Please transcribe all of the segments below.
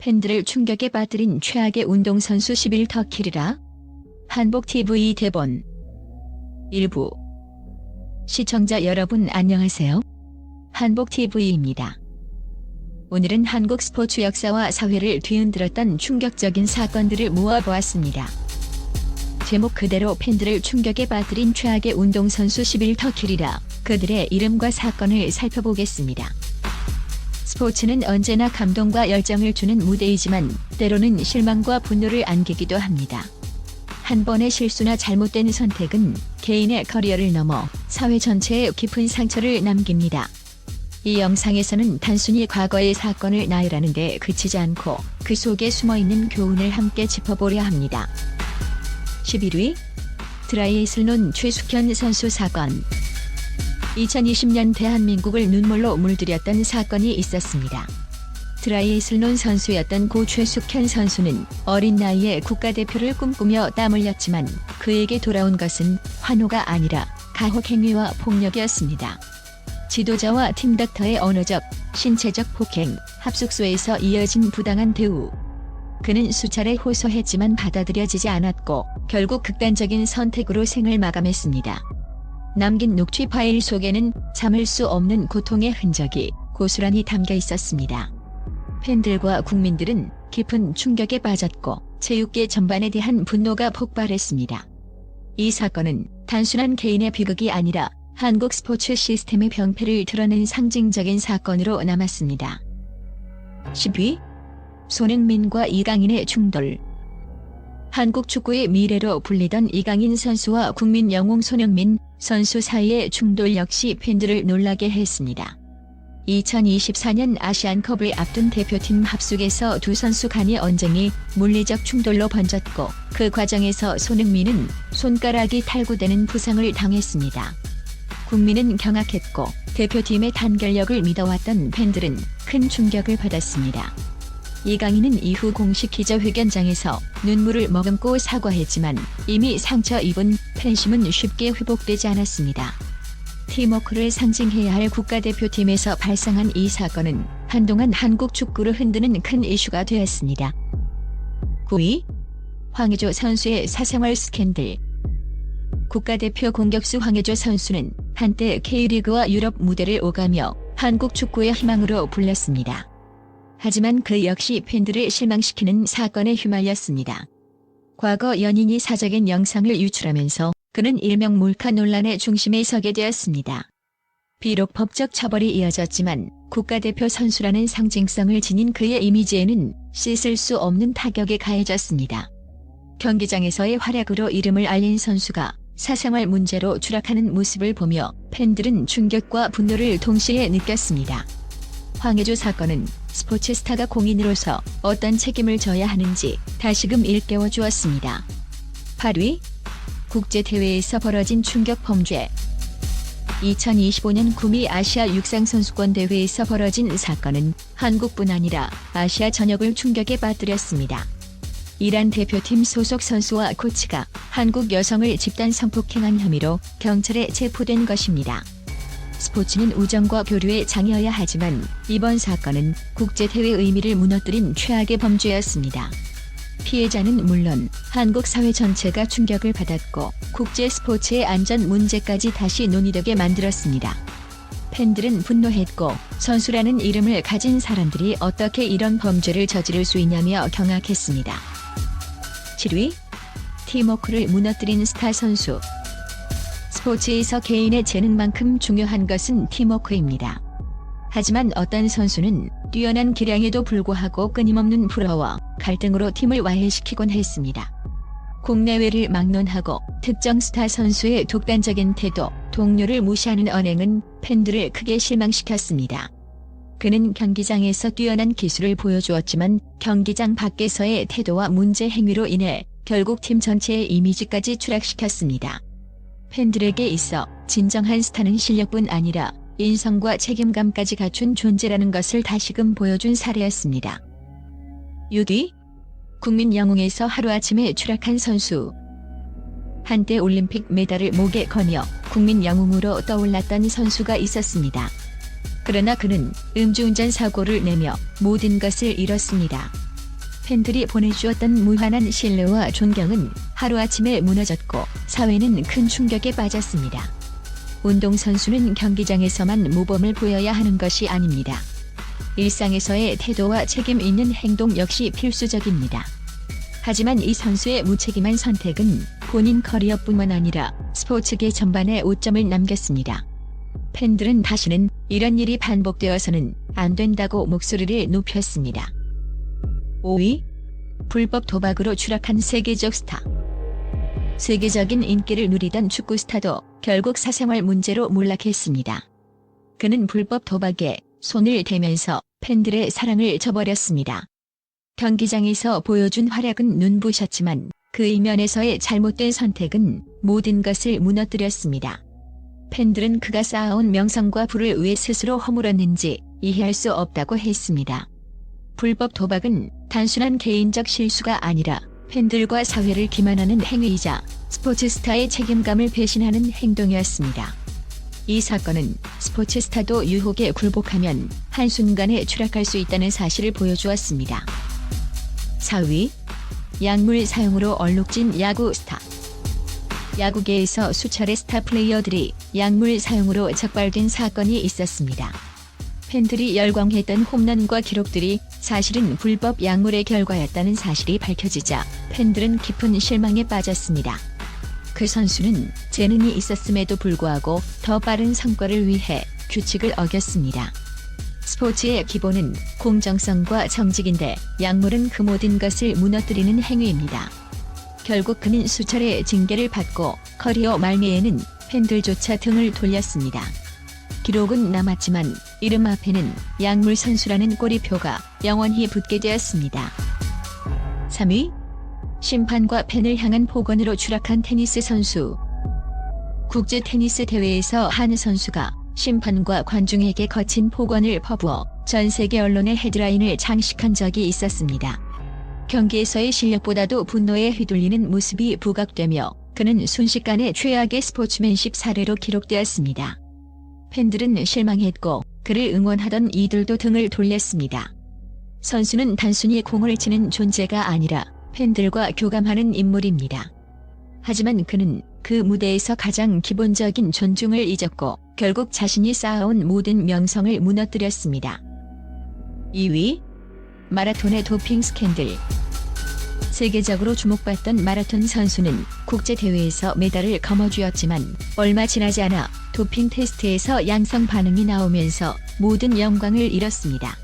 팬들을 충격에 빠뜨린 최악의 운동선수 11터 킬이라. 한복TV 대본. 일부. 시청자 여러분 안녕하세요. 한복TV입니다. 오늘은 한국 스포츠 역사와 사회를 뒤흔들었던 충격적인 사건들을 모아보았습니다. 제목 그대로 팬들을 충격에 빠뜨린 최악의 운동선수 11터 킬이라. 그들의 이름과 사건을 살펴보겠습니다. 스포츠는 언제나 감동과 열정을 주는 무대이지만 때로는 실망과 분노를 안기기도 합니다. 한 번의 실수나 잘못된 선택은 개인의 커리어를 넘어 사회 전체에 깊은 상처를 남깁니다. 이 영상에서는 단순히 과거의 사건을 나열하는 데 그치지 않고 그 속에 숨어있는 교훈을 함께 짚어보려 합니다. 11위. 트라이애슬론 최숙현 선수 사건. 2020년 대한민국을 눈물로 물들였던 사건이 있었습니다. 트라이애슬론 선수였던 고 최숙현 선수는 어린 나이에 국가대표를 꿈꾸며 땀 흘렸지만 그에게 돌아온 것은 환호가 아니라 가혹 행위와 폭력이었습니다. 지도자와 팀 닥터의 언어적, 신체적 폭행, 합숙소에서 이어진 부당한 대우. 그는 수차례 호소했지만 받아들여지지 않았고 결국 극단적인 선택으로 생을 마감했습니다. 남긴 녹취 파일 속에는 참을 수 없는 고통의 흔적이 고스란히 담겨 있었습니다. 팬들과 국민들은 깊은 충격에 빠졌고 체육계 전반에 대한 분노가 폭발했습니다. 이 사건은 단순한 개인의 비극이 아니라 한국 스포츠 시스템의 병폐를 드러낸 상징적인 사건으로 남았습니다. 10위. 손흥민과 이강인의 충돌. 한국 축구의 미래로 불리던 이강인 선수와 국민 영웅 손흥민 선수 사이의 충돌 역시 팬들을 놀라게 했습니다. 2024년 아시안컵을 앞둔 대표팀 합숙에서 두 선수 간의 언쟁이 물리적 충돌로 번졌고 그 과정에서 손흥민은 손가락이 탈구되는 부상을 당했습니다. 국민은 경악했고 대표팀의 단결력을 믿어왔던 팬들은 큰 충격을 받았습니다. 이강인은 이후 공식 기자회견장에서 눈물을 머금고 사과했지만 이미 상처 입은 팬심은 쉽게 회복되지 않았습니다. 팀워크를 상징해야 할 국가대표팀에서 발생한 이 사건은 한동안 한국 축구를 흔드는 큰 이슈가 되었습니다. 9위. 황의조 선수의 사생활 스캔들. 국가대표 공격수 황의조 선수는 한때 K리그와 유럽 무대를 오가며 한국 축구의 희망으로 불렸습니다. 하지만 그 역시 팬들을 실망시키는 사건에 휘말렸습니다. 과거 연인이 사적인 영상을 유출하면서 그는 일명 몰카 논란의 중심에 서게 되었습니다. 비록 법적 처벌이 이어졌지만 국가대표 선수라는 상징성을 지닌 그의 이미지에는 씻을 수 없는 타격이 가해졌습니다. 경기장에서의 활약으로 이름을 알린 선수가 사생활 문제로 추락하는 모습을 보며 팬들은 충격과 분노를 동시에 느꼈습니다. 황의조 사건은 스포츠 스타가 공인으로서 어떤 책임을 져야 하는지 다시금 일깨워 주었습니다. 8위. 국제대회에서 벌어진 충격 범죄. 2025년 구미 아시아 육상선수권 대회에서 벌어진 사건은 한국뿐 아니라 아시아 전역을 충격에 빠뜨렸습니다. 이란 대표팀 소속 선수와 코치가 한국 여성을 집단 성폭행한 혐의로 경찰에 체포된 것입니다. 스포츠는 우정과 교류에 장이어야 하지만 이번 사건은 국제대회 의미를 무너뜨린 최악의 범죄였습니다. 피해자는 물론 한국 사회 전체가 충격을 받았고 국제 스포츠의 안전 문제까지 다시 논의되게 만들었습니다. 팬들은 분노했고 선수라는 이름을 가진 사람들이 어떻게 이런 범죄를 저지를 수 있냐며 경악했습니다. 7위. 팀워크를 무너뜨린 스타 선수. 스포츠에서 개인의 재능만큼 중요한 것은 팀워크입니다. 하지만 어떤 선수는 뛰어난 기량에도 불구하고 끊임없는 불화와 갈등으로 팀을 와해시키곤 했습니다. 국내외를 막론하고 특정 스타 선수의 독단적인 태도, 동료를 무시하는 언행은 팬들을 크게 실망시켰습니다. 그는 경기장에서 뛰어난 기술을 보여주었지만 경기장 밖에서의 태도와 문제 행위로 인해 결국 팀 전체의 이미지까지 추락시켰습니다. 팬들에게 있어 진정한 스타는 실력뿐 아니라 인성과 책임감까지 갖춘 존재라는 것을 다시금 보여준 사례였습니다. 6위. 국민 영웅에서 하루아침에 추락한 선수. 한때 올림픽 메달을 목에 거며 국민 영웅으로 떠올랐던 선수가 있었습니다. 그러나 그는 음주운전 사고를 내며 모든 것을 잃었습니다. 팬들이 보내주었던 무한한 신뢰와 존경은 하루아침에 무너졌고 사회는 큰 충격에 빠졌습니다. 운동선수는 경기장에서만 모범을 보여야 하는 것이 아닙니다. 일상에서의 태도와 책임 있는 행동 역시 필수적입니다. 하지만 이 선수의 무책임한 선택은 본인 커리어뿐만 아니라 스포츠계 전반에 오점을 남겼습니다. 팬들은 다시는 이런 일이 반복되어서는 안 된다고 목소리를 높였습니다. 5위. 불법 도박으로 추락한 세계적 스타. 세계적인 인기를 누리던 축구 스타도 결국 사생활 문제로 몰락했습니다. 그는 불법 도박에 손을 대면서 팬들의 사랑을 저버렸습니다. 경기장에서 보여준 활약은 눈부셨지만 그 이면에서의 잘못된 선택은 모든 것을 무너뜨렸습니다. 팬들은 그가 쌓아온 명성과 부를 왜 스스로 허물었는지 이해할 수 없다고 했습니다. 불법 도박은 단순한 개인적 실수가 아니라 팬들과 사회를 기만하는 행위이자 스포츠 스타의 책임감을 배신하는 행동이었습니다. 이 사건은 스포츠 스타도 유혹에 굴복하면 한순간에 추락할 수 있다는 사실을 보여주었습니다. 4위. 약물 사용으로 얼룩진 야구 스타. 야구계에서 수차례 스타 플레이어들이 약물 사용으로 적발된 사건이 있었습니다. 팬들이 열광했던 홈런과 기록들이 사실은 불법 약물의 결과였다는 사실이 밝혀지자 팬들은 깊은 실망에 빠졌습니다. 그 선수는 재능이 있었음에도 불구하고 더 빠른 성과를 위해 규칙을 어겼습니다. 스포츠의 기본은 공정성과 정직인데 약물은 그 모든 것을 무너뜨리는 행위입니다. 결국 그는 수차례 징계를 받고 커리어 말미에는 팬들조차 등을 돌렸습니다. 기록은 남았지만 이름 앞에는 약물 선수라는 꼬리표가 영원히 붙게 되었습니다. 3위. 심판과 팬을 향한 폭언으로 추락한 테니스 선수. 국제 테니스 대회에서 한 선수가 심판과 관중에게 거친 폭언을 퍼부어 전 세계 언론의 헤드라인을 장식한 적이 있었습니다. 경기에서의 실력보다도 분노에 휘둘리는 모습이 부각되며 그는 순식간에 최악의 스포츠맨십 사례로 기록되었습니다. 팬들은 실망했고 그를 응원하던 이들도 등을 돌렸습니다. 선수는 단순히 공을 치는 존재가 아니라 팬들과 교감하는 인물입니다. 하지만 그는 그 무대에서 가장 기본적인 존중을 잊었고 결국 자신이 쌓아온 모든 명성을 무너뜨렸습니다. 2위. 마라톤의 도핑 스캔들. 세계적으로 주목받던 마라톤 선수는 국제대회에서 메달을 거머쥐었지만 얼마 지나지 않아 도핑 테스트에서 양성 반응이 나오면서 모든 영광을 잃었습니다.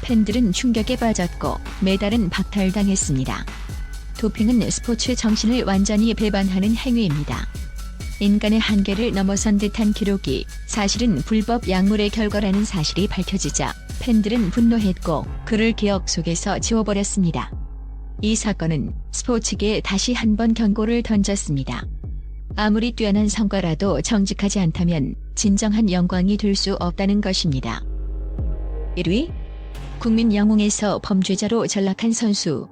팬들은 충격에 빠졌고 메달은 박탈당했습니다. 도핑은 스포츠 정신을 완전히 배반하는 행위입니다. 인간의 한계를 넘어선 듯한 기록이 사실은 불법 약물의 결과라는 사실이 밝혀지자 팬들은 분노했고 그를 기억 속에서 지워버렸습니다. 이 사건은 스포츠계에 다시 한번 경고를 던졌습니다. 아무리 뛰어난 성과라도 정직하지 않다면 진정한 영광이 될 수 없다는 것입니다. 1위. 국민 영웅에서 범죄자로 전락한 선수.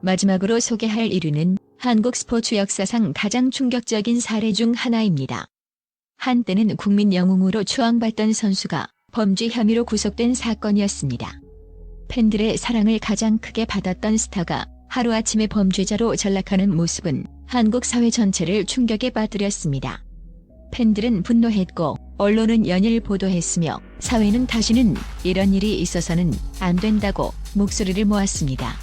마지막으로 소개할 1위는 한국 스포츠 역사상 가장 충격적인 사례 중 하나입니다. 한때는 국민 영웅으로 추앙받던 선수가 범죄 혐의로 구속된 사건이었습니다. 팬들의 사랑을 가장 크게 받았던 스타가 하루아침에 범죄자로 전락하는 모습은 한국 사회 전체를 충격에 빠뜨렸습니다. 팬들은 분노했고 언론은 연일 보도했으며 사회는 다시는 이런 일이 있어서는 안 된다고 목소리를 모았습니다.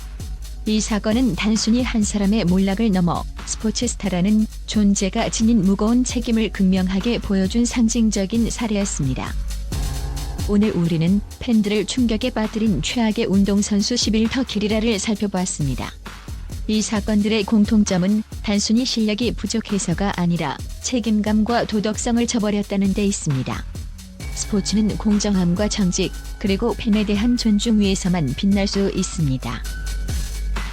이 사건은 단순히 한 사람의 몰락을 넘어 스포츠 스타라는 존재가 지닌 무거운 책임을 극명하게 보여준 상징적인 사례였습니다. 오늘 우리는 팬들을 충격에 빠뜨린 최악의 운동선수 11터 키리라를 살펴보았습니다. 이 사건들의 공통점은 단순히 실력이 부족해서가 아니라 책임감과 도덕성을 저버렸다는 데 있습니다. 스포츠는 공정함과 정직, 그리고 팬에 대한 존중 위에서만 빛날 수 있습니다.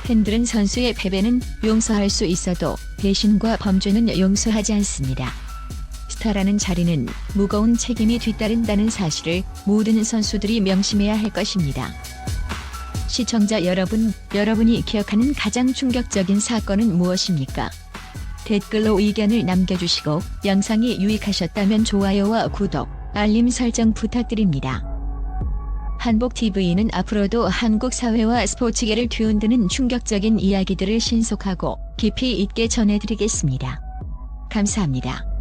팬들은 선수의 패배는 용서할 수 있어도 배신과 범죄는 용서하지 않습니다. 스타라는 자리는 무거운 책임이 뒤따른다는 사실을 모든 선수들이 명심해야 할 것입니다. 시청자 여러분, 여러분이 기억하는 가장 충격적인 사건은 무엇입니까? 댓글로 의견을 남겨주시고 영상이 유익하셨다면 좋아요와 구독, 알림 설정 부탁드립니다. 한복TV는 앞으로도 한국 사회와 스포츠계를 뒤흔드는 충격적인 이야기들을 신속하고 깊이 있게 전해드리겠습니다. 감사합니다.